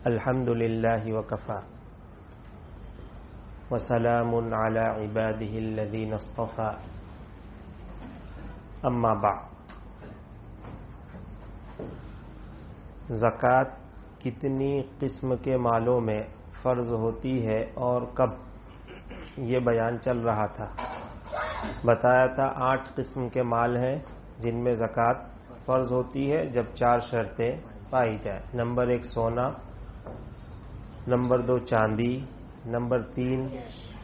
الحمد للہ وکفی وسلام علی عبادہ الذین اصطفی اما بعد۔ زکوٰۃ کتنی قسم کے مالوں میں فرض ہوتی ہے اور کب، یہ بیان چل رہا تھا۔ بتایا تھا 8 قسم کے مال ہیں جن میں زکوٰۃ فرض ہوتی ہے جب 4 شرطیں پائی جائے۔ نمبر 1 سونا، نمبر 2 چاندی، نمبر 3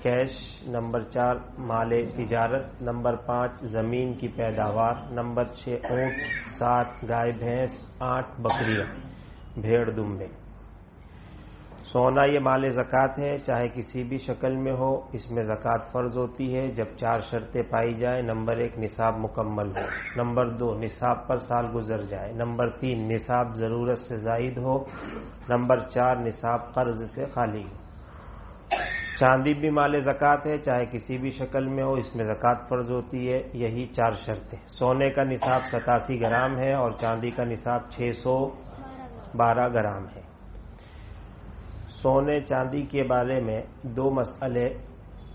کیش، نمبر 4 مال تجارت، نمبر 5 زمین کی پیداوار، نمبر 6 اونٹ، 7 گائے بھینس، 8 بکریاں بھیڑ دمبے۔ سونا یہ مال زکوٰۃ ہے، چاہے کسی بھی شکل میں ہو، اس میں زکوٰۃ فرض ہوتی ہے جب 4 شرطیں پائی جائیں۔ نمبر 1 نصاب مکمل ہو، نمبر 2 نصاب پر سال گزر جائے، نمبر 3 نصاب ضرورت سے زائد ہو، نمبر 4 نصاب قرض سے خالی ہو۔ چاندی بھی مال زکوٰۃ ہے، چاہے کسی بھی شکل میں ہو، اس میں زکوٰۃ فرض ہوتی ہے، یہی 4 شرطیں۔ سونے کا نصاب 87 گرام ہے اور چاندی کا نصاب 612 گرام ہے۔ سونے چاندی کے بارے میں 2 مسئلے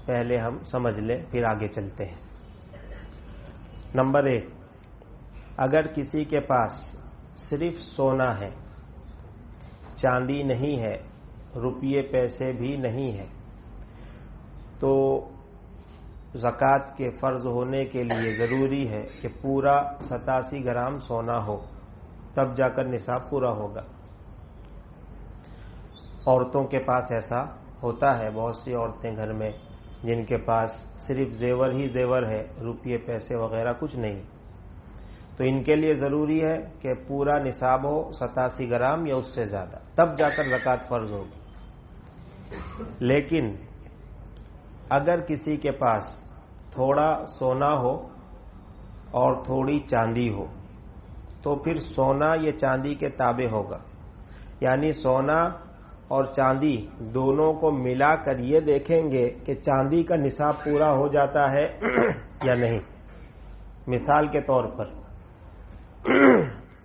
پہلے ہم سمجھ لیں، پھر آگے چلتے ہیں۔ نمبر 1، اگر کسی کے پاس صرف سونا ہے، چاندی نہیں ہے، روپیے پیسے بھی نہیں ہے، تو زکوٰۃ کے فرض ہونے کے لیے ضروری ہے کہ پورا 87 گرام سونا ہو، تب جا کر نصاب پورا ہوگا۔ عورتوں کے پاس ایسا ہوتا ہے، بہت سی عورتیں گھر میں جن کے پاس صرف زیور ہی زیور ہے، روپیے پیسے وغیرہ کچھ نہیں، تو ان کے لیے ضروری ہے کہ پورا نصاب ہو 87 گرام یا اس سے زیادہ، تب جا کر زکوٰۃ فرض ہوگی۔ لیکن اگر کسی کے پاس تھوڑا سونا ہو اور تھوڑی چاندی ہو تو پھر سونا یا چاندی کے تابع ہوگا، یعنی سونا اور چاندی دونوں کو ملا کر یہ دیکھیں گے کہ چاندی کا نصاب پورا ہو جاتا ہے یا نہیں۔ مثال کے طور پر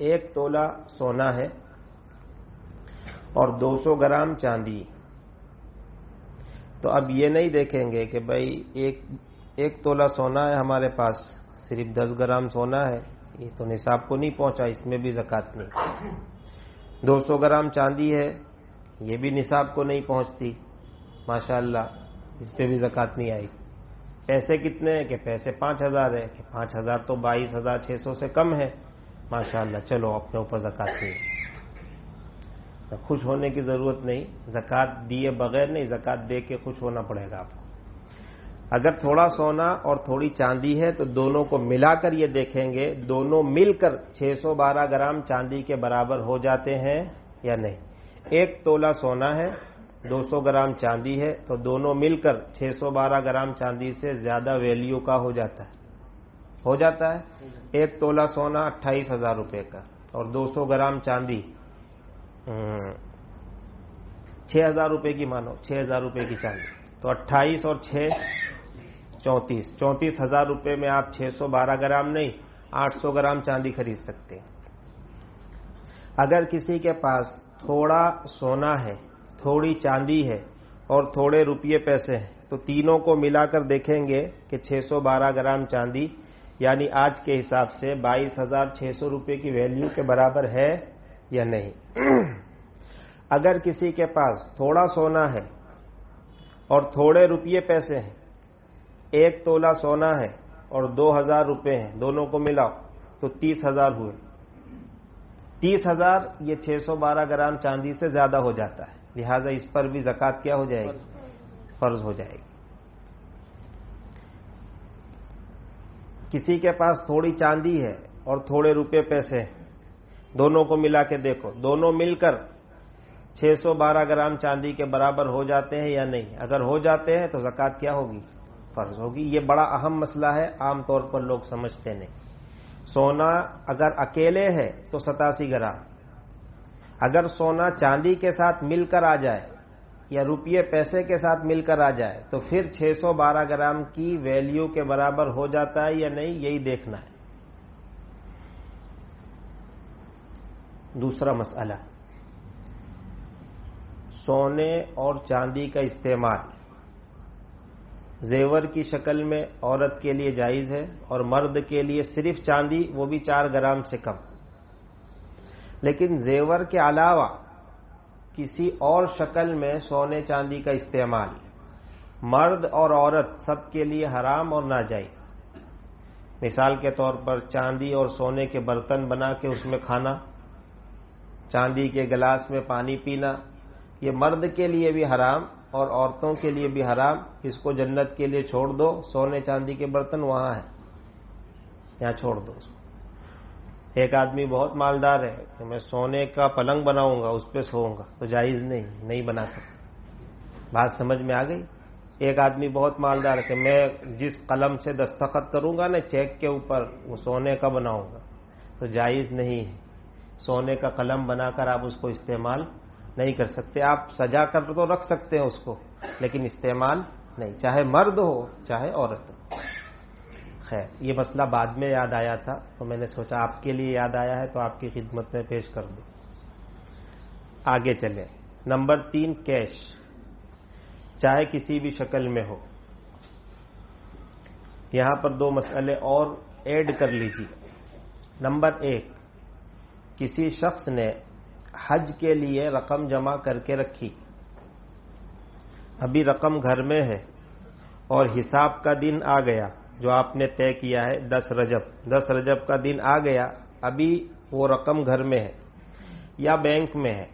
1 تولہ سونا ہے اور 200 گرام چاندی، تو اب یہ نہیں دیکھیں گے کہ بھائی ایک تولہ سونا ہے ہمارے پاس، صرف 10 گرام سونا ہے، یہ تو نصاب کو نہیں پہنچا، اس میں بھی زکوٰۃ نہیں۔ 200 گرام چاندی ہے، یہ بھی نصاب کو نہیں پہنچتی، ماشاءاللہ اس پہ بھی زکوٰۃ نہیں آئی۔ پیسے کتنے ہیں کہ پیسے 5000 ہے، کہ 5000 تو 22600 سے کم ہے، ماشاءاللہ چلو اپنے اوپر زکوٰۃ نہیں ہے۔ خوش ہونے کی ضرورت نہیں، زکوٰۃ دیے بغیر نہیں، زکوٰۃ دے کے خوش ہونا پڑے گا آپ کو۔ اگر تھوڑا سونا اور تھوڑی چاندی ہے تو دونوں کو ملا کر یہ دیکھیں گے دونوں مل کر 612 گرام چاندی کے برابر ہو جاتے ہیں یا نہیں۔ 1 تولہ سونا ہے، 200 گرام چاندی ہے، تو دونوں مل کر 612 گرام چاندی سے زیادہ ویلیو کا ہو جاتا ہے۔ 1 تولہ سونا 28,000 روپے کا اور 200 گرام چاندی 6,000 روپے کی، مانو 6,000 روپے کی چاندی، تو 28 اور 6 34,000 روپے میں آپ 612 گرام نہیں 800 گرام چاندی خرید سکتے ہیں۔ اگر کسی کے پاس تھوڑا سونا ہے، تھوڑی چاندی ہے اور تھوڑے روپیے پیسے ہیں، تو تینوں کو ملا کر دیکھیں گے کہ 612 گرام چاندی یعنی آج کے حساب سے 22,600 روپے کی ویلیو کے برابر ہے یا نہیں۔ اگر کسی کے پاس تھوڑا سونا ہے اور تھوڑے روپیے پیسے ہیں، 1 تولہ سونا ہے اور 2,000 روپے ہیں، دونوں کو ملاؤ تو 30,000 ہوئے۔ 30,000 یہ 612 گرام چاندی سے زیادہ ہو جاتا ہے، لہذا اس پر بھی زکوٰۃ کیا ہو جائے گی؟ فرض ہو جائے گی۔ کسی کے پاس تھوڑی چاندی ہے اور تھوڑے روپے پیسے ہیں، دونوں کو ملا کے دیکھو، دونوں مل کر 612 گرام چاندی کے برابر ہو جاتے ہیں یا نہیں۔ اگر ہو جاتے ہیں تو زکوٰۃ کیا ہوگی؟ فرض ہوگی۔ یہ بڑا اہم مسئلہ ہے، عام طور پر لوگ سمجھتے نہیں۔ سونا اگر اکیلے ہے تو 87 گرام، اگر سونا چاندی کے ساتھ مل کر آ جائے یا روپیے پیسے کے ساتھ مل کر آ جائے تو پھر 612 گرام کی ویلیو کے برابر ہو جاتا ہے یا نہیں، یہی دیکھنا ہے۔ دوسرا مسئلہ، سونے اور چاندی کا استعمال زیور کی شکل میں عورت کے لیے جائز ہے، اور مرد کے لیے صرف چاندی، وہ بھی 4 گرام سے کم. لیکن زیور کے علاوہ کسی اور شکل میں سونے چاندی کا استعمال مرد اور عورت سب کے لیے حرام اور ناجائز. مثال کے طور پر چاندی اور سونے کے برتن بنا کے اس میں کھانا، چاندی کے گلاس میں پانی پینا، یہ مرد کے لیے بھی حرام اور عورتوں کے لیے بھی حرام. اس کو جنت کے لیے چھوڑ دو، سونے چاندی کے برتن وہاں ہیں، یہاں چھوڑ دو اس کو. ایک آدمی بہت مالدار ہے کہ میں سونے کا پلنگ بناؤں گا، اس پہ سوؤں گا، تو جائز نہیں بنا سکتا. بات سمجھ میں آ گئی؟ ایک آدمی بہت مالدار ہے کہ میں جس قلم سے دستخط کروں گا نا چیک کے اوپر، وہ سونے کا بناؤں گا، تو جائز نہیں ہے. سونے کا قلم بنا کر آپ اس کو استعمال نہیں کر سکتے. آپ سجا کر تو رکھ سکتے ہیں اس کو، لیکن استعمال نہیں، چاہے مرد ہو چاہے عورت ہو. خیر، یہ مسئلہ بعد میں یاد آیا تھا تو میں نے سوچا آپ کے لیے یاد آیا ہے تو آپ کی خدمت میں پیش کر دوں. آگے چلیں. نمبر 3، کیش، چاہے کسی بھی شکل میں ہو. یہاں پر 2 مسئلے اور ایڈ کر لیجیے. نمبر 1، کسی شخص نے حج کے لیے رقم جمع کر کے رکھی، ابھی رقم گھر میں ہے اور حساب کا دن آ گیا جو آپ نے طے کیا ہے 10 رجب کا دن آ گیا، ابھی وہ رقم گھر میں ہے یا بینک میں ہے،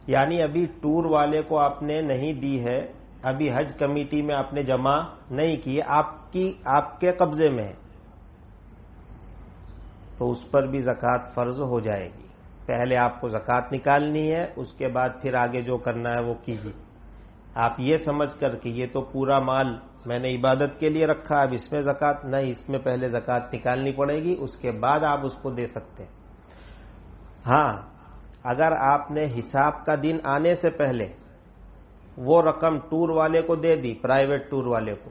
یعنی ابھی ٹور والے کو آپ نے نہیں دی ہے، ابھی حج کمیٹی میں آپ نے جمع نہیں کی، آپ کے قبضے میں ہے، تو اس پر بھی زکوٰۃ فرض ہو جائے گی. پہلے آپ کو زکوٰۃ نکالنی ہے، اس کے بعد پھر آگے جو کرنا ہے وہ کیجیے. آپ یہ سمجھ کر کہ یہ تو پورا مال میں نے عبادت کے لیے رکھا، اب اس میں زکوٰۃ نہیں، اس میں پہلے زکوٰۃ نکالنی پڑے گی، اس کے بعد آپ اس کو دے سکتے ہیں. ہاں، اگر آپ نے حساب کا دن آنے سے پہلے وہ رقم ٹور والے کو دے دی، پرائیویٹ ٹور والے کو،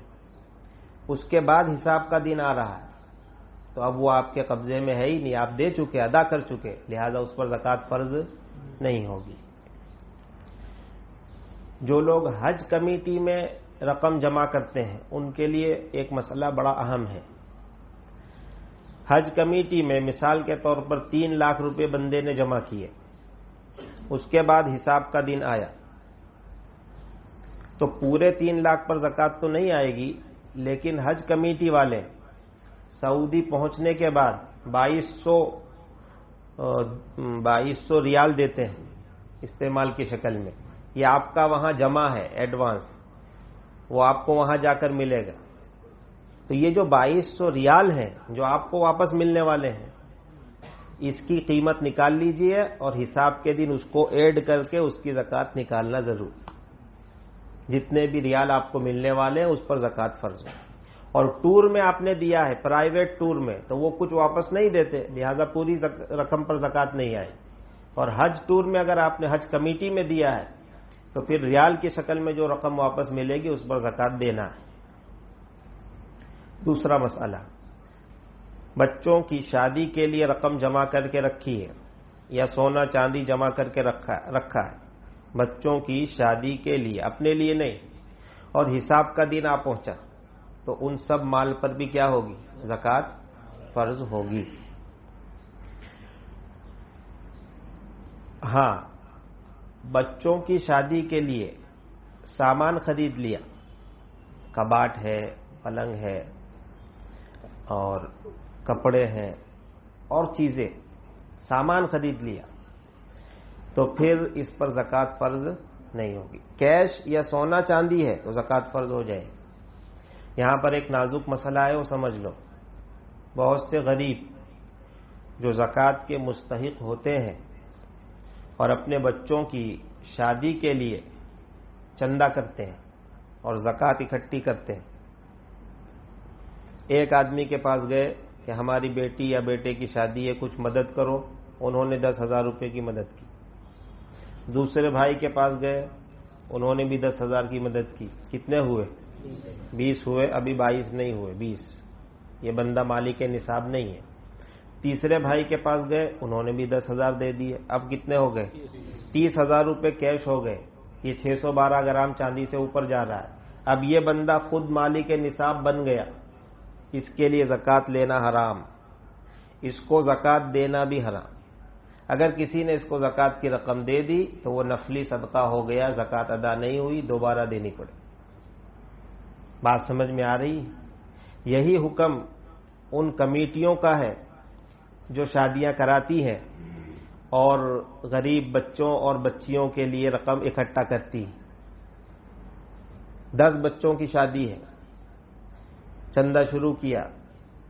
اس کے بعد حساب کا دن آ رہا ہے، تو اب وہ آپ کے قبضے میں ہے ہی نہیں، آپ دے چکے، ادا کر چکے، لہذا اس پر زکوٰۃ فرض نہیں ہوگی. جو لوگ حج کمیٹی میں رقم جمع کرتے ہیں ان کے لیے ایک مسئلہ بڑا اہم ہے. حج کمیٹی میں مثال کے طور پر 3 لاکھ روپے بندے نے جمع کیے، اس کے بعد حساب کا دن آیا، تو پورے 3 لاکھ پر زکوٰۃ تو نہیں آئے گی، لیکن حج کمیٹی والے سعودی پہنچنے کے بعد 2200 ریال دیتے ہیں استعمال کی شکل میں. یہ آپ کا وہاں جمع ہے ایڈوانس، وہ آپ کو وہاں جا کر ملے گا. تو یہ جو 2200 ریال ہیں جو آپ کو واپس ملنے والے ہیں، اس کی قیمت نکال لیجئے اور حساب کے دن اس کو ایڈ کر کے اس کی زکوٰۃ نکالنا ضرور. جتنے بھی ریال آپ کو ملنے والے ہیں اس پر زکوٰۃ فرض ہے. اور ٹور میں آپ نے دیا ہے، پرائیویٹ ٹور میں، تو وہ کچھ واپس نہیں دیتے، لہذا پوری رقم پر زکوٰۃ نہیں آئی. اور حج ٹور میں اگر آپ نے حج کمیٹی میں دیا ہے تو پھر ریال کی شکل میں جو رقم واپس ملے گی اس پر زکوٰۃ دینا ہے. دوسرا مسئلہ، بچوں کی شادی کے لیے رقم جمع کر کے رکھی ہے یا سونا چاندی جمع کر کے رکھا ہے، بچوں کی شادی کے لیے، اپنے لیے نہیں، اور حساب کا دن آ پہنچا، تو ان سب مال پر بھی کیا ہوگی؟ زکوٰۃ فرض ہوگی. ہاں، بچوں کی شادی کے لیے سامان خرید لیا، کباٹ ہے، پلنگ ہے اور کپڑے ہیں اور چیزیں، سامان خرید لیا، تو پھر اس پر زکوٰۃ فرض نہیں ہوگی. کیش یا سونا چاندی ہے تو زکوٰۃ فرض ہو جائے گی. یہاں پر ایک نازک مسئلہ ہے، وہ سمجھ لو. بہت سے غریب جو زکوٰۃ کے مستحق ہوتے ہیں اور اپنے بچوں کی شادی کے لیے چندہ کرتے ہیں اور زکوٰۃ اکٹھی کرتے ہیں. ایک آدمی کے پاس گئے کہ ہماری بیٹی یا بیٹے کی شادی ہے، کچھ مدد کرو، انہوں نے 10,000 روپے کی مدد کی. دوسرے بھائی کے پاس گئے، انہوں نے بھی 10,000 کی مدد کی. کتنے ہوئے؟ 20 ہوئے. ابھی 22 نہیں ہوئے، 20. یہ بندہ مالی کے نصاب نہیں ہے. تیسرے بھائی کے پاس گئے، انہوں نے بھی 10,000 دے دیے. اب کتنے ہو گئے؟ 30,000 روپے کیش ہو گئے. یہ 612 گرام چاندی سے اوپر جا رہا ہے. اب یہ بندہ خود مالک نصاب بن گیا، اس کے لیے زکوٰۃ لینا حرام، اس کو زکوٰۃ دینا بھی حرام. اگر کسی نے اس کو زکوٰۃ کی رقم دے دی تو وہ نفلی صدقہ ہو گیا، زکوٰۃ ادا نہیں ہوئی، دوبارہ دینی پڑے. بات سمجھ میں آ رہی؟ یہی حکم ان کمیٹیوں کا ہے جو شادیاں کراتی ہیں اور غریب بچوں اور بچیوں کے لیے رقم اکٹھا کرتی. 10 بچوں کی شادی ہے، چندہ شروع کیا،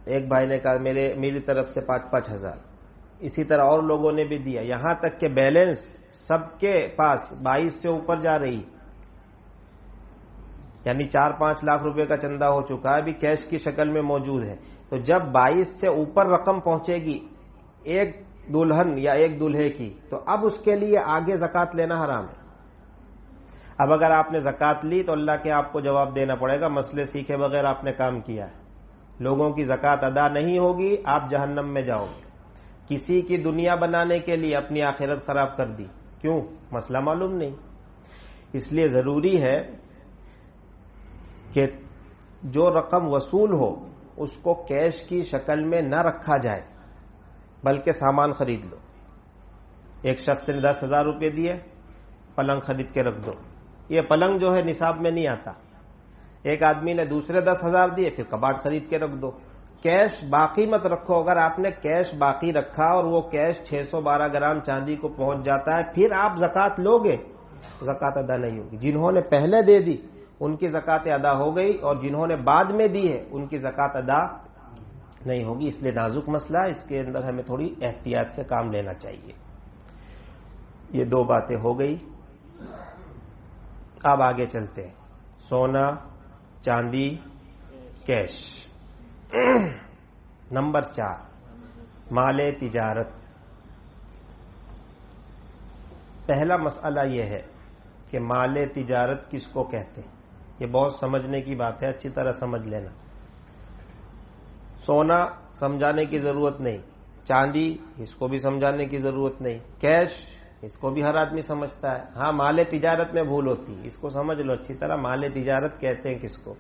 ایک بھائی نے کہا میری طرف سے 5-5 ہزار، اسی طرح اور لوگوں نے بھی دیا، یہاں تک کہ بیلنس سب کے پاس 22 سے اوپر جا رہی، یعنی 4-5 لاکھ روپے کا چندہ ہو چکا ہے، ابھی کیش کی شکل میں موجود ہے. تو جب 22 سے اوپر رقم پہنچے گی ایک دلہن یا ایک دلہے کی، تو اب اس کے لیے آگے زکوٰۃ لینا حرام ہے. اب اگر آپ نے زکوٰۃ لی تو اللہ کے آپ کو جواب دینا پڑے گا، مسئلے سیکھے بغیر آپ نے کام کیا ہے. لوگوں کی زکوٰۃ ادا نہیں ہوگی، آپ جہنم میں جاؤ گے. کسی کی دنیا بنانے کے لیے اپنی آخرت خراب کر دی، کیوں؟ مسئلہ معلوم نہیں. اس لیے ضروری ہے کہ جو رقم وصول ہو اس کو کیش کی شکل میں نہ رکھا جائے، بلکہ سامان خرید لو. ایک شخص نے 10,000 روپے دیے، پلنگ خرید کے رکھ دو. یہ پلنگ جو ہے نصاب میں نہیں آتا. ایک آدمی نے دوسرے 10,000 دیے، پھر کباٹ خرید کے رکھ دو. کیش باقی مت رکھو. اگر آپ نے کیش باقی رکھا اور وہ کیش 612 گرام چاندی کو پہنچ جاتا ہے، پھر آپ زکوٰۃ لوگے، زکوٰۃ ادا نہیں ہوگی. جنہوں نے پہلے دے دی ان کی زکوٰۃ ادا ہو گئی، اور جنہوں نے بعد میں دی ہے ان کی زکوٰۃ ادا نہیں ہوگی. اس لیے نازک مسئلہ، اس کے اندر ہمیں تھوڑی احتیاط سے کام لینا چاہیے. یہ 2 باتیں ہو گئی. اب آگے چلتے ہیں. سونا، چاندی، کیش. نمبر 4، مال تجارت. پہلا مسئلہ یہ ہے کہ مال تجارت کس کو کہتے ہیں. یہ بہت سمجھنے کی بات ہے، اچھی طرح سمجھ لینا. سونا سمجھانے کی ضرورت نہیں، چاندی اس کو بھی سمجھانے کی ضرورت نہیں، کیش اس کو بھی ہر آدمی سمجھتا ہے. ہاں، مال تجارت میں بھول ہوتی ہے، اس کو سمجھ لو اچھی طرح. مال تجارت کہتے ہیں کس کو؟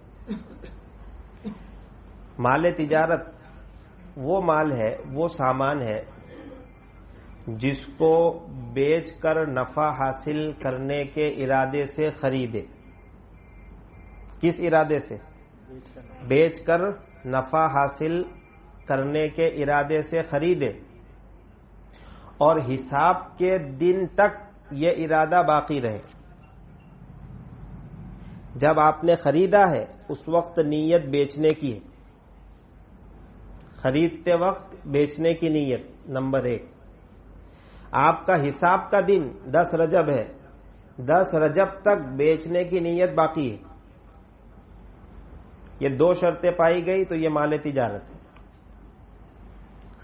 مال تجارت وہ مال ہے، وہ سامان ہے جس کو بیچ کر نفع حاصل کرنے کے ارادے سے خریدے. کس ارادے سے؟ بیچ کر نفع حاصل کرنے کے ارادے سے خریدے، اور حساب کے دن تک یہ ارادہ باقی رہے. جب آپ نے خریدا ہے اس وقت نیت بیچنے کی ہے، خریدتے وقت بیچنے کی نیت. نمبر 1. آپ کا حساب کا دن 10 رجب ہے، 10 رجب تک بیچنے کی نیت باقی ہے. یہ 2 شرطیں پائی گئی تو یہ مال تجارت ہے.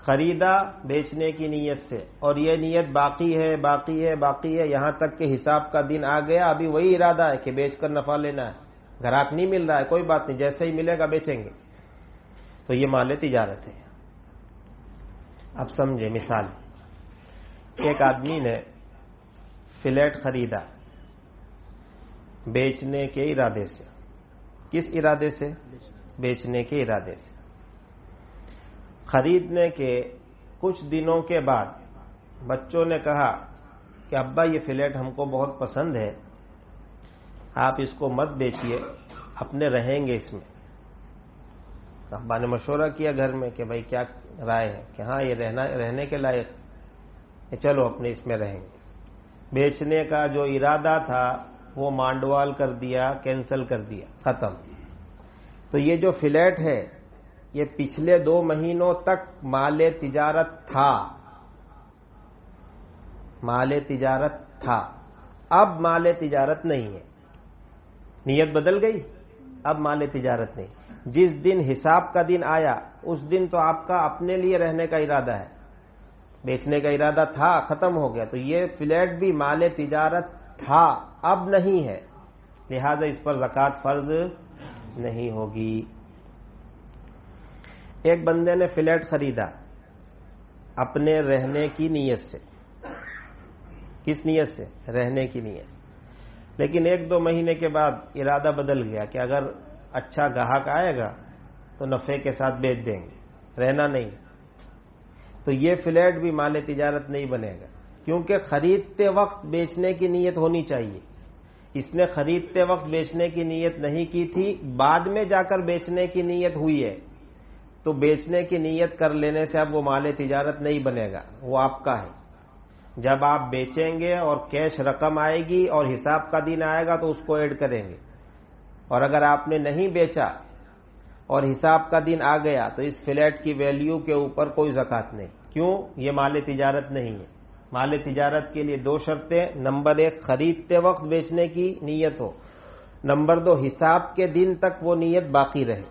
خریدا بیچنے کی نیت سے، اور یہ نیت باقی ہے باقی ہے باقی ہے یہاں تک کہ حساب کا دن آ گیا. ابھی وہی ارادہ ہے کہ بیچ کر نفع لینا ہے. گراہک نہیں مل رہا ہے، کوئی بات نہیں، جیسے ہی ملے گا بیچیں گے. تو یہ مال تجارت ہے. اب سمجھے مثال. ایک آدمی نے فلیٹ خریدا بیچنے کے ارادے سے. کس ارادے سے؟ بیچنے کے ارادے سے. خریدنے کے کچھ دنوں کے بعد بچوں نے کہا کہ ابا یہ فلیٹ ہم کو بہت پسند ہے، آپ اس کو مت بیچیے، اپنے رہیں گے اس میں. ابا نے مشورہ کیا گھر میں کہ بھائی کیا رائے ہے، کہ ہاں یہ رہنے کے لائق ہے، چلو اپنے اس میں رہیں گے. بیچنے کا جو ارادہ تھا وہ مانڈوال کر دیا، کینسل کر دیا، ختم. تو یہ جو فلیٹ ہے یہ پچھلے 2 مہینوں تک مال تجارت تھا، مال تجارت تھا. اب مال تجارت نہیں ہے، نیت بدل گئی، اب مال تجارت نہیں. جس دن حساب کا دن آیا اس دن تو آپ کا اپنے لیے رہنے کا ارادہ ہے، بیچنے کا ارادہ تھا، ختم ہو گیا. تو یہ فلیٹ بھی مال تجارت تھا، اب نہیں ہے، لہذا اس پر زکوٰۃ فرض نہیں ہوگی. ایک بندے نے فلیٹ خریدا اپنے رہنے کی نیت سے. کس نیت سے؟ رہنے کی نیت. لیکن 1-2 مہینے کے بعد ارادہ بدل گیا کہ اگر اچھا گاہک آئے گا تو نفع کے ساتھ بیچ دیں گے، رہنا نہیں، تو یہ فلیٹ بھی مال تجارت نہیں بنے گا، کیونکہ خریدتے وقت بیچنے کی نیت ہونی چاہیے. اس نے خریدتے وقت بیچنے کی نیت نہیں کی تھی، بعد میں جا کر بیچنے کی نیت ہوئی ہے، تو بیچنے کی نیت کر لینے سے اب وہ مال تجارت نہیں بنے گا، وہ آپ کا ہے. جب آپ بیچیں گے اور کیش رقم آئے گی اور حساب کا دن آئے گا تو اس کو ایڈ کریں گے. اور اگر آپ نے نہیں بیچا اور حساب کا دن آ گیا تو اس فلیٹ کی ویلیو کے اوپر کوئی زکوٰۃ نہیں. کیوں؟ یہ مال تجارت نہیں ہے. مال تجارت کے لیے 2 شرطیں: نمبر 1 خریدتے وقت بیچنے کی نیت ہو، نمبر 2 حساب کے دن تک وہ نیت باقی رہے،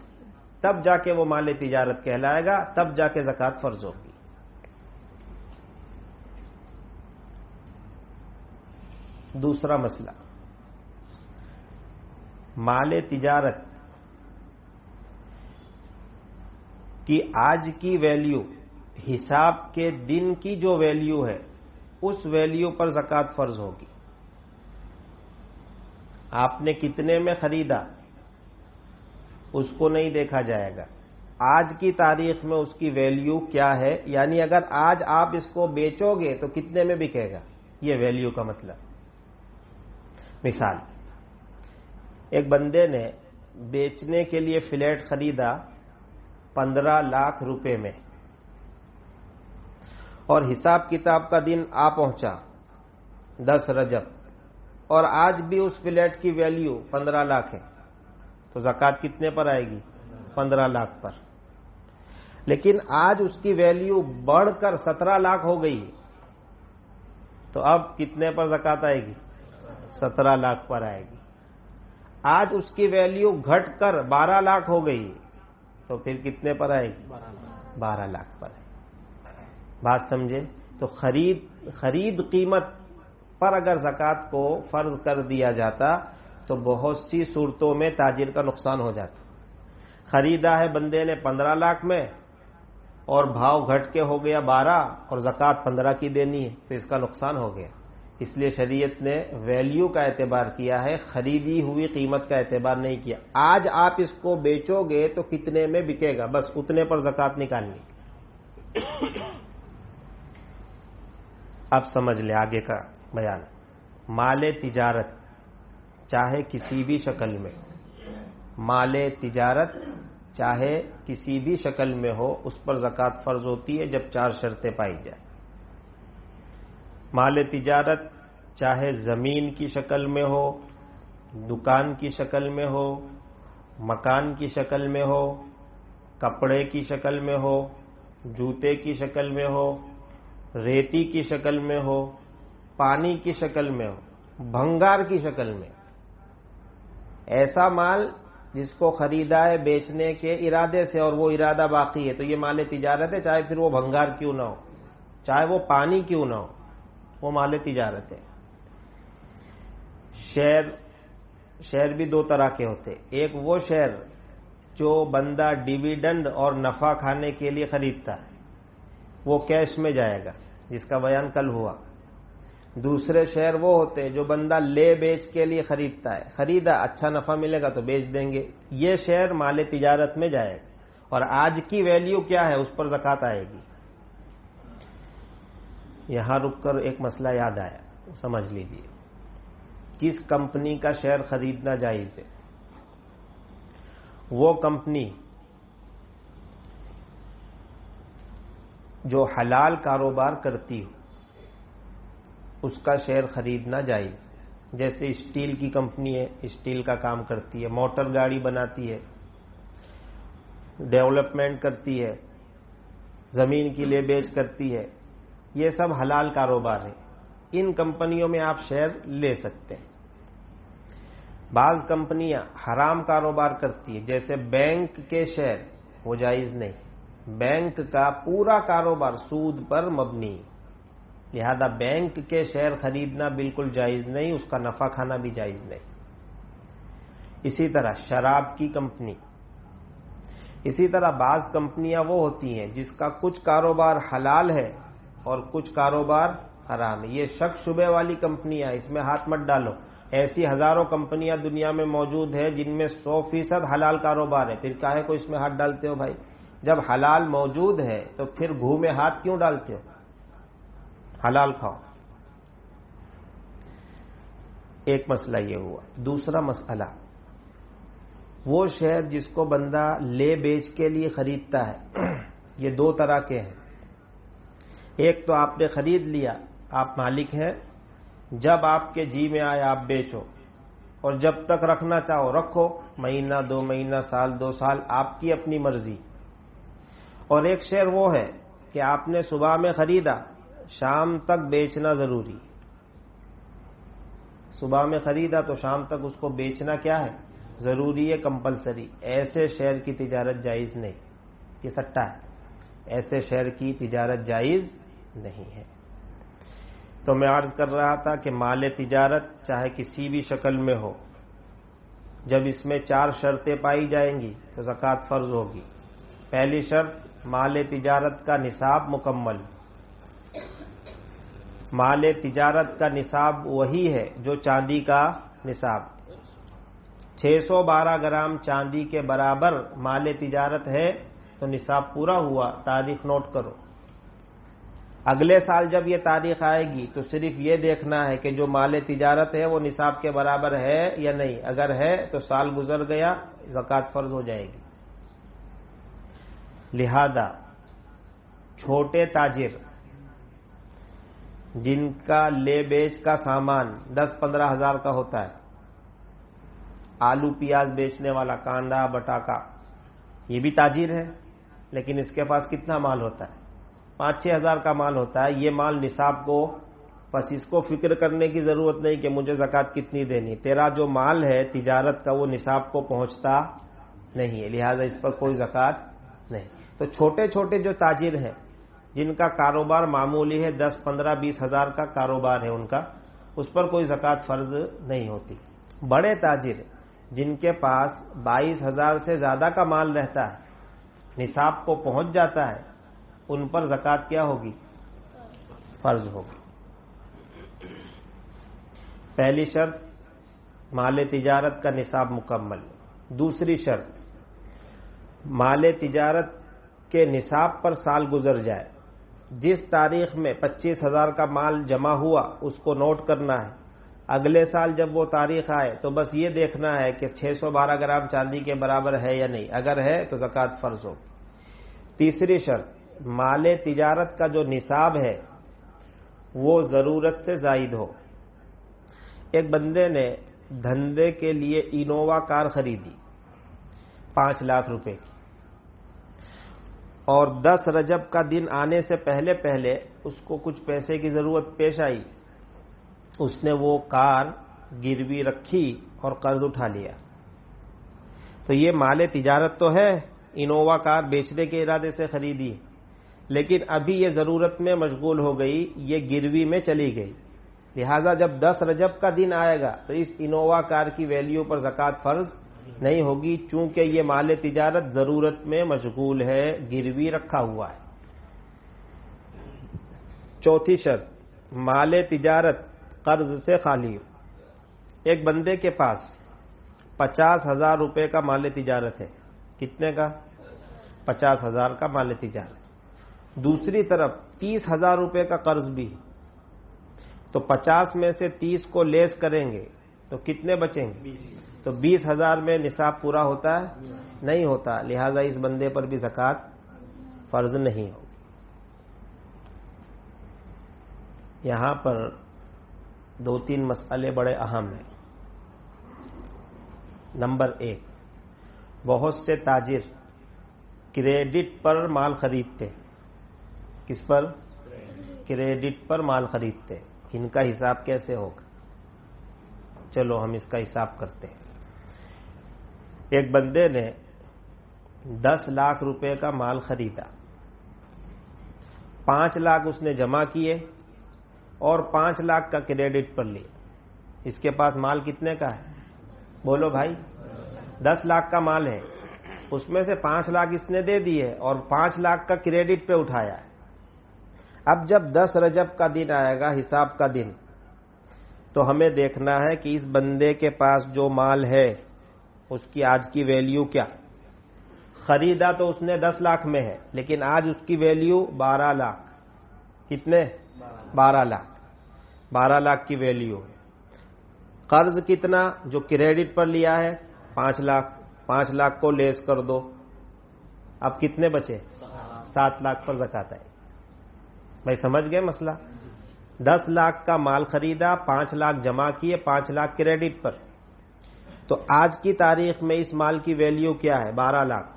تب جا کے وہ مال تجارت کہلائے گا، تب جا کے زکوٰۃ فرض ہوگی. دوسرا مسئلہ، مال تجارت کی آج کی ویلیو حساب کے دن کی جو ویلیو ہے اس ویلیو پر زکوٰۃ فرض ہوگی. آپ نے کتنے میں خریدا اس کو نہیں دیکھا جائے گا، آج کی تاریخ میں اس کی ویلیو کیا ہے، یعنی اگر آج آپ اس کو بیچو گے تو کتنے میں بکے گا، یہ ویلیو کا مطلب. مثال، ایک بندے نے بیچنے کے لیے فلیٹ خریدا 15 لاکھ روپے میں، اور حساب کتاب کا دن آ پہنچا 10 رجب، اور آج بھی اس فلیٹ کی ویلیو 15 لاکھ ہے، تو زکوٰۃ کتنے پر آئے گی؟ 15 لاکھ پر. لیکن آج اس کی ویلیو بڑھ کر 17 لاکھ ہو گئی، تو اب کتنے پر زکوٰۃ آئے گی؟ 17 لاکھ پر آئے گی. آج اس کی ویلیو گھٹ کر 12 لاکھ ہو گئی، تو پھر کتنے پر آئے گی؟ 12 لاکھ پر. بات سمجھے؟ تو خرید قیمت پر اگر زکوٰۃ کو فرض کر دیا جاتا تو بہت سی صورتوں میں تاجر کا نقصان ہو جاتا. خریدا ہے بندے نے 15 لاکھ میں اور بھاؤ گھٹ کے ہو گیا 12 اور زکوٰۃ 15 کی دینی ہے، تو اس کا نقصان ہو گیا. اس لیے شریعت نے ویلیو کا اعتبار کیا ہے، خریدی ہوئی قیمت کا اعتبار نہیں کیا. آج آپ اس کو بیچو گے تو کتنے میں بکے گا، بس اتنے پر زکوٰۃ نکالنی. اب سمجھ لیں آگے کا بیان. مال تجارت چاہے کسی بھی شکل میں، مال تجارت چاہے کسی بھی شکل میں ہو، اس پر زکوٰۃ فرض ہوتی ہے جب 4 شرطیں پائی جائیں. مال تجارت چاہے زمین کی شکل میں ہو، دکان کی شکل میں ہو، مکان کی شکل میں ہو، کپڑے کی شکل میں ہو، جوتے کی شکل میں ہو، ریتی کی شکل میں ہو، پانی کی شکل میں ہو، بھنگار کی شکل میں. ایسا مال جس کو خریدا ہے بیچنے کے ارادے سے اور وہ ارادہ باقی ہے، تو یہ مال تجارت ہے، چاہے پھر وہ بھنگار کیوں نہ ہو، چاہے وہ پانی کیوں نہ ہو، وہ مال تجارت ہے. شیئر بھی 2 طرح کے ہوتے. ایک وہ شیئر جو بندہ ڈیویڈنڈ اور نفع کھانے کے لیے خریدتا ہے، وہ کیش میں جائے گا، جس کا بیان کل ہوا. دوسرے شیئر وہ ہوتے جو بندہ لے بیچ کے لیے خریدتا ہے، خریدا اچھا نفع ملے گا تو بیچ دیں گے، یہ شیئر مال تجارت میں جائے گا. اور آج کی ویلیو کیا ہے اس پر زکوٰۃ آئے گی. یہاں رک کر ایک مسئلہ یاد آیا، سمجھ لیجئے. کس کمپنی کا شیئر خریدنا جائز ہے؟ وہ کمپنی جو حلال کاروبار کرتی ہو اس کا شیئر خریدنا جائز ہے. جیسے اسٹیل کی کمپنی ہے، اسٹیل کا کام کرتی ہے، موٹر گاڑی بناتی ہے، ڈیولپمنٹ کرتی ہے، زمین کی لے بیچ کرتی ہے، یہ سب حلال کاروبار ہے. ان کمپنیوں میں آپ شیئر لے سکتے ہیں. بعض کمپنیاں حرام کاروبار کرتی ہے، جیسے بینک کے شیئر، وہ جائز نہیں. بینک کا پورا کاروبار سود پر مبنی، لہذا بینک کے شیئر خریدنا بالکل جائز نہیں، اس کا نفع کھانا بھی جائز نہیں. اسی طرح شراب کی کمپنی، اسی طرح بعض کمپنیاں وہ ہوتی ہیں جس کا کچھ کاروبار حلال ہے اور کچھ کاروبار حرام ہے. یہ شک شبے والی کمپنیاں، اس میں ہاتھ مت ڈالو. ایسی ہزاروں کمپنیاں دنیا میں موجود ہیں جن میں 100% حلال کاروبار ہے. پھر کاہے کو اس میں ہاتھ ڈالتے ہو بھائی؟ جب حلال موجود ہے تو پھر گھو میں ہاتھ کیوں ڈالتے ہو؟ حلال کھاؤ. ایک مسئلہ یہ ہوا. دوسرا مسئلہ، وہ شیئر جس کو بندہ لے بیچ کے لیے خریدتا ہے، یہ دو طرح کے ہیں. ایک تو آپ نے خرید لیا، آپ مالک ہیں، جب آپ کے جی میں آئے آپ بیچو، اور جب تک رکھنا چاہو رکھو، مہینہ 2 مہینہ، سال 2 سال، آپ کی اپنی مرضی. اور ایک شیئر وہ ہے کہ آپ نے صبح میں خریدا، شام تک بیچنا ضروری. صبح میں خریدا تو شام تک اس کو بیچنا کیا ہے؟ ضروری ہے، کمپلسری. ایسے شیئر کی تجارت جائز نہیں. یہ سٹا ہے. ایسے شیئر کی تجارت جائز نہیں ہے. تو میں عرض کر رہا تھا کہ مال تجارت چاہے کسی بھی شکل میں ہو، جب اس میں 4 شرطیں پائی جائیں گی تو زکوٰۃ فرض ہوگی. پہلی شرط، مال تجارت کا نصاب مکمل. مال تجارت کا نصاب وہی ہے جو چاندی کا نصاب. 612 گرام چاندی کے برابر مال تجارت ہے تو نصاب پورا ہوا. تاریخ نوٹ کرو. اگلے سال جب یہ تاریخ آئے گی تو صرف یہ دیکھنا ہے کہ جو مال تجارت ہے وہ نصاب کے برابر ہے یا نہیں. اگر ہے تو سال گزر گیا، زکوٰۃ فرض ہو جائے گی. لہذا چھوٹے تاجر جن کا لے بیچ کا سامان 10-15 ہزار کا ہوتا ہے، آلو پیاز بیچنے والا، کاندا بٹاکا، یہ بھی تاجر ہے، لیکن اس کے پاس کتنا مال ہوتا ہے؟ 5-6 ہزار کا مال ہوتا ہے. یہ مال نصاب کو، بس اس کو فکر کرنے کی ضرورت نہیں کہ مجھے زکوٰۃ کتنی دینی. تیرا جو مال ہے تجارت کا وہ نصاب کو پہنچتا نہیں ہے، لہذا اس پر کوئی زکوٰۃ نہیں. تو چھوٹے چھوٹے جو تاجر ہیں جن کا کاروبار معمولی ہے، 10-15-20 ہزار کا کاروبار ہے ان کا، اس پر کوئی زکوٰۃ فرض نہیں ہوتی. بڑے تاجر جن کے پاس 22 ہزار سے زیادہ کا مال رہتا ہے، نصاب کو پہنچ جاتا ہے، ان پر زکوٰۃ کیا ہوگی؟ فرض ہوگی. پہلی شرط، مال تجارت کا نصاب مکمل. دوسری شرط، مال تجارت کے نصاب پر سال گزر جائے. جس تاریخ میں 25 ہزار کا مال جمع ہوا اس کو نوٹ کرنا ہے. اگلے سال جب وہ تاریخ آئے تو بس یہ دیکھنا ہے کہ 612 گرام چاندی کے برابر ہے یا نہیں. اگر ہے تو زکوٰۃ فرض ہو. تیسری شرط، مال تجارت کا جو نصاب ہے وہ ضرورت سے زائد ہو. ایک بندے نے دھندے کے لیے انووا کار خریدی 5 لاکھ روپے کی، اور 10 رجب کا دن آنے سے پہلے پہلے اس کو کچھ پیسے کی ضرورت پیش آئی. اس نے وہ کار گروی رکھی اور قرض اٹھا لیا. تو یہ مال تجارت تو ہے، انووا کار بیچنے کے ارادے سے خریدی، لیکن ابھی یہ ضرورت میں مشغول ہو گئی، یہ گروی میں چلی گئی. لہذا جب 10 رجب کا دن آئے گا تو اس انووا کار کی ویلیو پر زکوٰۃ فرض نہیں ہوگی، چونکہ یہ مال تجارت ضرورت میں مشغول ہے، گروی رکھا ہوا ہے. چوتھی شرط، مال تجارت قرض سے خالی ہو. ایک بندے کے پاس 50,000 روپے کا مال تجارت ہے. کتنے کا؟ 50,000 کا مال تجارت. دوسری طرف 30,000 روپے کا قرض بھی. تو 50 میں سے 30 کو لیس کریں گے تو کتنے بچیں گے؟ تو 20,000 میں نصاب پورا ہوتا ہے؟ نہیں ہوتا. لہذا اس بندے پر بھی زکوٰۃ فرض نہیں ہوگی. یہاں پر 2-3 مسئلے بڑے اہم ہیں. نمبر 1، بہت سے تاجر کریڈٹ پر مال خریدتے. کس پر؟ کریڈٹ پر مال خریدتے. ان کا حساب کیسے ہوگا؟ چلو ہم اس کا حساب کرتے ہیں. ایک بندے نے 10 لاکھ روپے کا مال خریدا، 5 لاکھ اس نے جمع کیے اور 5 لاکھ کا کریڈٹ پر لیا. اس کے پاس مال کتنے کا ہے؟ بولو بھائی. 10 لاکھ کا مال ہے، اس میں سے 5 لاکھ اس نے دے دیے اور 5 لاکھ کا کریڈٹ پہ اٹھایا ہے. اب جب 10 رجب کا دن آئے گا، حساب کا دن، تو ہمیں دیکھنا ہے کہ اس بندے کے پاس جو مال ہے اس کی آج کی ویلیو کیا. خریدا تو اس نے 10 لاکھ میں ہے، لیکن آج اس کی ویلیو 12 لاکھ. کتنے؟ 12 لاکھ. 12 لاکھ کی ویلیو ہے. قرض کتنا جو کریڈٹ پر لیا ہے؟ 5 لاکھ. 5 لاکھ کو لیس کر دو، اب کتنے بچے؟ 7 لاکھ پر زکات آئے. بھائی سمجھ گئے مسئلہ؟ 10 لاکھ کا مال خریدا، 5 لاکھ جمع کیے، 5 لاکھ کریڈٹ پر. تو آج کی تاریخ میں اس مال کی ویلیو کیا ہے؟ 12 لاکھ.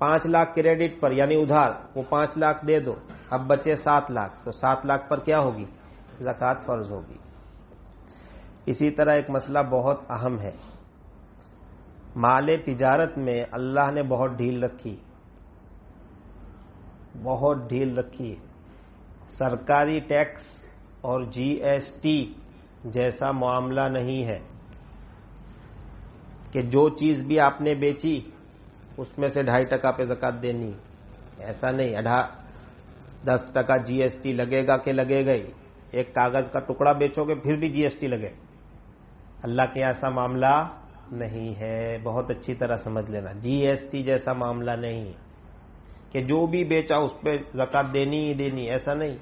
5 لاکھ کریڈٹ پر یعنی ادھار، وہ 5 لاکھ دے دو، اب بچے 7 لاکھ. تو 7 لاکھ پر کیا ہوگی؟ زکات فرض ہوگی. اسی طرح ایک مسئلہ بہت اہم ہے. مال تجارت میں اللہ نے بہت ڈھیل رکھی، بہت ڈھیل رکھی. سرکاری ٹیکس اور جی ایس ٹی جیسا معاملہ نہیں ہے کہ جو چیز بھی آپ نے بیچی اس میں سے 2.5% پہ زکات دینی. ایسا نہیں. 10% جی ایس ٹی لگے گا کہ لگے گا ہی. ایک کاغذ کا ٹکڑا بیچو گے پھر بھی جی ایس ٹی لگے. اللہ کے ایسا معاملہ نہیں ہے. بہت اچھی طرح سمجھ لینا. جی ایس ٹی جیسا معاملہ نہیں کہ جو بھی بیچا اس پہ زکات دینی ہی دینی، ایسا نہیں.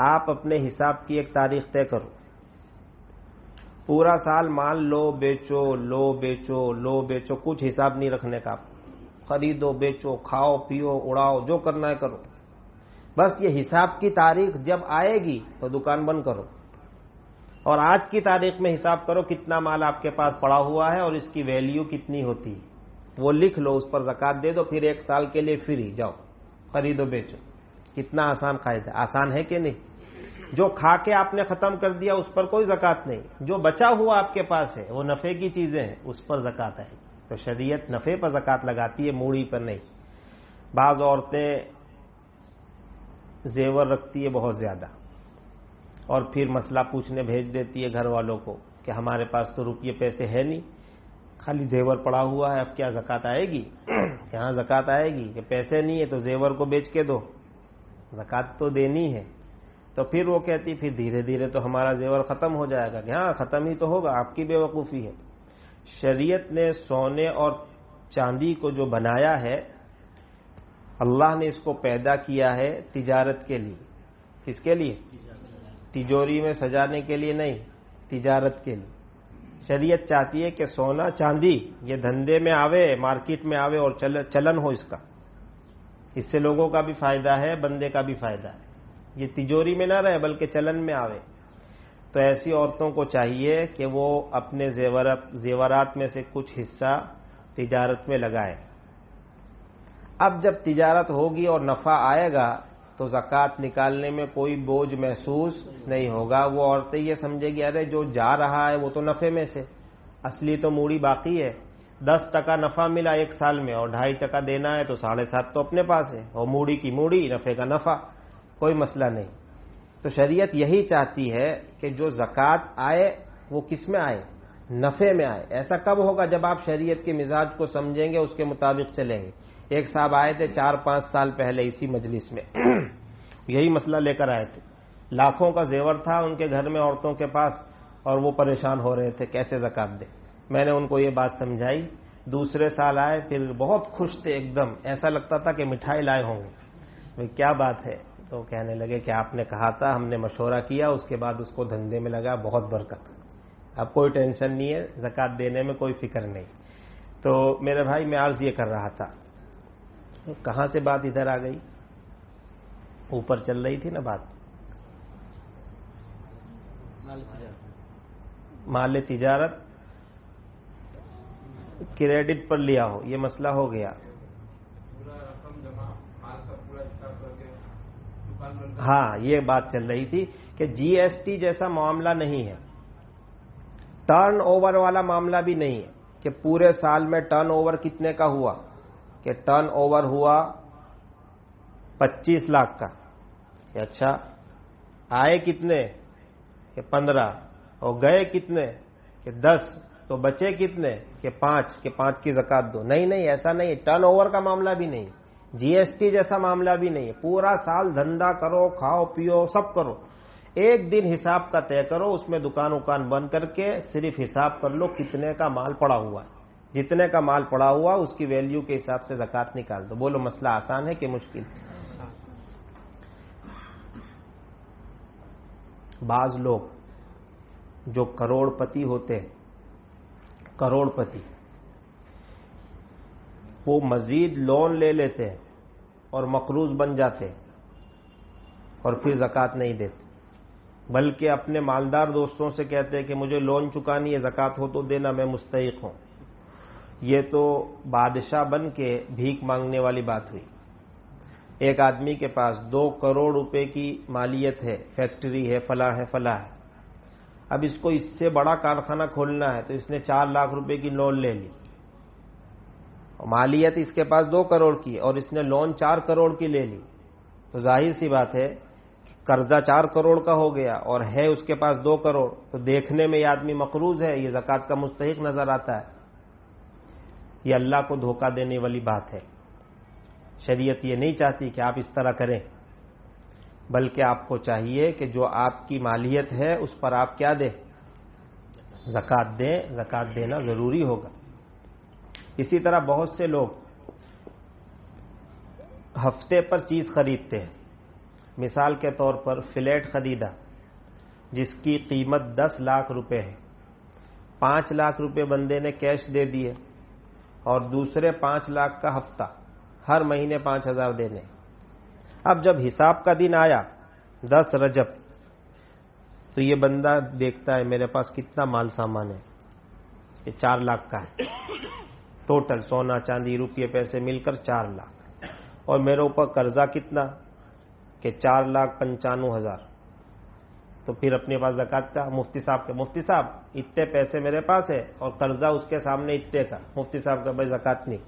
آپ اپنے حساب کی ایک تاریخ طے کرو، پورا سال مال لو بیچو لو بیچو لو بیچو، کچھ حساب نہیں رکھنے کا. خریدو بیچو کھاؤ پیو اڑاؤ جو کرنا ہے کرو. بس یہ حساب کی تاریخ جب آئے گی تو دکان بند کرو، اور آج کی تاریخ میں حساب کرو کتنا مال آپ کے پاس پڑا ہوا ہے اور اس کی ویلیو کتنی ہوتی ہے. وہ لکھ لو، اس پر زکات دے دو، پھر 1 سال کے لیے فری جاؤ خریدو بیچو. کتنا آسان قاعدہ. آسان ہے کہ نہیں؟ جو کھا کے آپ نے ختم کر دیا اس پر کوئی زکات نہیں. جو بچا ہوا آپ کے پاس ہے وہ نفع کی چیزیں ہیں، اس پر زکات ہے. تو شریعت نفع پر زکات لگاتی ہے، موڑی پر نہیں. بعض عورتیں زیور رکھتی ہے بہت زیادہ، اور پھر مسئلہ پوچھنے بھیج دیتی ہے گھر والوں کو کہ ہمارے پاس تو روپیے پیسے ہے نہیں، خالی زیور پڑا ہوا ہے، اب کیا زکات آئے گی؟ کہاں زکات آئے گی کہ پیسے نہیں ہے تو زیور کو بیچ کے دو، زکات تو دینی ہے. تو پھر وہ کہتی پھر دھیرے دھیرے تو ہمارا زیور ختم ہو جائے گا. کہ ہاں ختم ہی تو ہوگا، آپ کی بے وقوفی ہے. شریعت نے سونے اور چاندی کو جو بنایا ہے، اللہ نے اس کو پیدا کیا ہے تجارت کے لیے. کس کے لیے؟ تجوری میں سجانے کے لیے نہیں، تجارت کے لیے. شریعت چاہتی ہے کہ سونا چاندی یہ دھندے میں آوے، مارکیٹ میں آوے اور چلن ہو اس کا. اس سے لوگوں کا بھی فائدہ ہے، بندے کا بھی فائدہ ہے. یہ تجوری میں نہ رہے بلکہ چلن میں آوے. تو ایسی عورتوں کو چاہیے کہ وہ اپنے زیورات میں سے کچھ حصہ تجارت میں لگائیں. اب جب تجارت ہوگی اور نفع آئے گا تو زکوٰۃ نکالنے میں کوئی بوجھ محسوس نہیں ہوگا. وہ عورتیں یہ سمجھے گی ارے جو جا رہا ہے وہ تو نفع میں سے، اصلی تو موڑی باقی ہے. 10% نفع ملا 1 سال میں اور 2.5% دینا ہے تو 7.5 تو اپنے پاس ہے، اور موڑی کی موڑی، نفع کا نفع، کوئی مسئلہ نہیں. تو شریعت یہی چاہتی ہے کہ جو زکوٰۃ آئے وہ کس میں آئے؟ نفع میں آئے. ایسا کب ہوگا؟ جب آپ شریعت کے مزاج کو سمجھیں گے، اس کے مطابق چلیں گے. ایک صاحب آئے تھے 4-5 سال پہلے اسی مجلس میں، یہی مسئلہ لے کر آئے تھے. لاکھوں کا زیور تھا ان کے گھر میں عورتوں کے پاس، اور وہ پریشان ہو رہے تھے کیسے زکوٰۃ دیں. میں نے ان کو یہ بات سمجھائی. دوسرے سال آئے، پھر بہت خوش تھے ایک دم، ایسا لگتا تھا کہ مٹھائی لائے ہوں گے. بھئی کیا بات ہے؟ تو کہنے لگے کہ آپ نے کہا تھا، ہم نے مشورہ کیا، اس کے بعد اس کو دھندے میں لگا، بہت برکت. اب کوئی ٹینشن نہیں ہے، زکوٰۃ دینے میں کوئی فکر نہیں. تو میرے بھائی میں عرض یہ کر رہا تھا، کہاں سے بات ادھر آ گئی؟ اوپر چل رہی تھی نا بات، مال تجارت کریڈٹ پر لیا ہو، یہ مسئلہ ہو گیا. ہاں یہ بات چل رہی تھی کہ جی ایس ٹی جیسا معاملہ نہیں ہے، ٹرن اوور والا معاملہ بھی نہیں ہے کہ پورے سال میں ٹرن اوور کتنے کا ہوا، کہ ٹرن اوور ہوا 25 لاکھ کا، کہ اچھا آئے کتنے، کہ 15، اور گئے کتنے، کہ 10، تو بچے کتنے، کہ 5، کہ 5 کی زکات دو. نہیں ایسا نہیں، ٹرن اوور کا معاملہ بھی نہیں. جی ایس ٹی جیسا معاملہ بھی نہیں ہے. پورا سال دھندا کرو، کھاؤ پیو سب کرو، ایک دن حساب کا طے کرو، اس میں دکان وکان بند کر کے صرف حساب کر لو کتنے کا مال پڑا ہوا ہے. جتنے کا مال پڑا ہوا اس کی ویلیو کے حساب سے زکوٰۃ نکال دو. بولو مسئلہ آسان ہے کہ مشکل؟ بعض لوگ جو کروڑ پتی ہوتے ہیں، کروڑ پتی، وہ مزید لون لے لیتے ہیں اور مقروض بن جاتے ہیں اور پھر زکوٰۃ نہیں دیتے، بلکہ اپنے مالدار دوستوں سے کہتے ہیں کہ مجھے لون چکانی ہے، زکوٰۃ ہو تو دینا، میں مستحق ہوں. یہ تو بادشاہ بن کے بھیک مانگنے والی بات ہوئی. ایک آدمی کے پاس 2 کروڑ روپے کی مالیت ہے، فیکٹری ہے، فلاں ہے فلاں ہے. اب اس کو اس سے بڑا کارخانہ کھولنا ہے تو اس نے 4 لاکھ روپے کی لون لے لی. مالیت اس کے پاس 2 کروڑ کی اور اس نے لون 4 کروڑ کی لے لی. تو ظاہر سی بات ہے قرضہ 4 کروڑ کا ہو گیا اور ہے اس کے پاس 2 کروڑ. تو دیکھنے میں یہ آدمی مقروض ہے، یہ زکوٰۃ کا مستحق نظر آتا ہے. یہ اللہ کو دھوکہ دینے والی بات ہے. شریعت یہ نہیں چاہتی کہ آپ اس طرح کریں، بلکہ آپ کو چاہیے کہ جو آپ کی مالیت ہے اس پر آپ کیا دیں؟ زکوٰۃ دیں. زکوٰۃ دینا ضروری ہوگا. اسی طرح بہت سے لوگ ہفتے پر چیز خریدتے ہیں. مثال کے طور پر فلیٹ خریدا جس کی قیمت 10 لاکھ روپے ہے، 5 لاکھ روپے بندے نے کیش دے دیے اور دوسرے 5 لاکھ کا ہفتہ، ہر مہینے 5,000 دینے. اب جب حساب کا دن آیا 10 رجب تو یہ بندہ دیکھتا ہے میرے پاس کتنا مال سامان ہے، یہ 4 لاکھ کا ہے. ٹوٹل سونا چاندی روپیے پیسے مل کر 4 لاکھ، اور میرے اوپر قرضہ کتنا کہ 4,95,000. تو پھر اپنے پاس زکوٰۃ کا مفتی صاحب اتنے پیسے میرے پاس ہے اور قرضہ اس کے سامنے اتنے کا. مفتی صاحب کا بھائی زکوٰۃ نہیں.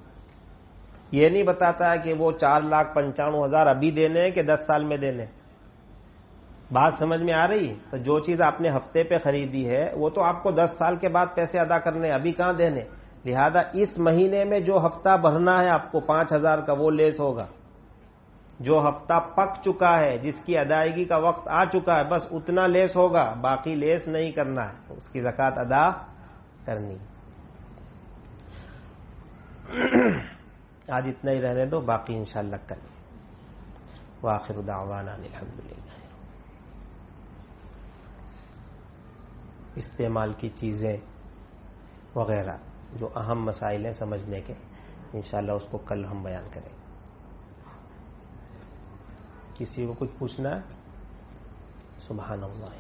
یہ نہیں بتاتا ہے کہ وہ 4,95,000 ابھی دینے ہیں کہ 10 سال میں دینے. بات سمجھ میں آ رہی ہے؟ تو جو چیز آپ نے ہفتے پہ خریدی ہے وہ تو آپ کو 10 سال کے بعد پیسے ادا کرنے، ابھی کہاں دینے. لہذا اس مہینے میں جو ہفتہ بھرنا ہے آپ کو 5,000 کا، وہ لیس ہوگا. جو ہفتہ پک چکا ہے، جس کی ادائیگی کا وقت آ چکا ہے، بس اتنا لیس ہوگا، باقی لیس نہیں کرنا ہے، اس کی زکوٰۃ ادا کرنی. آج اتنا ہی رہنے دو، باقی انشاءاللہ کل. وآخر دعوانا الحمدللہ. استعمال کی چیزیں وغیرہ جو اہم مسائل ہیں سمجھنے کے، انشاءاللہ اس کو کل ہم بیان کریں. کسی کو کچھ پوچھنا ہے؟ سبحان اللہ.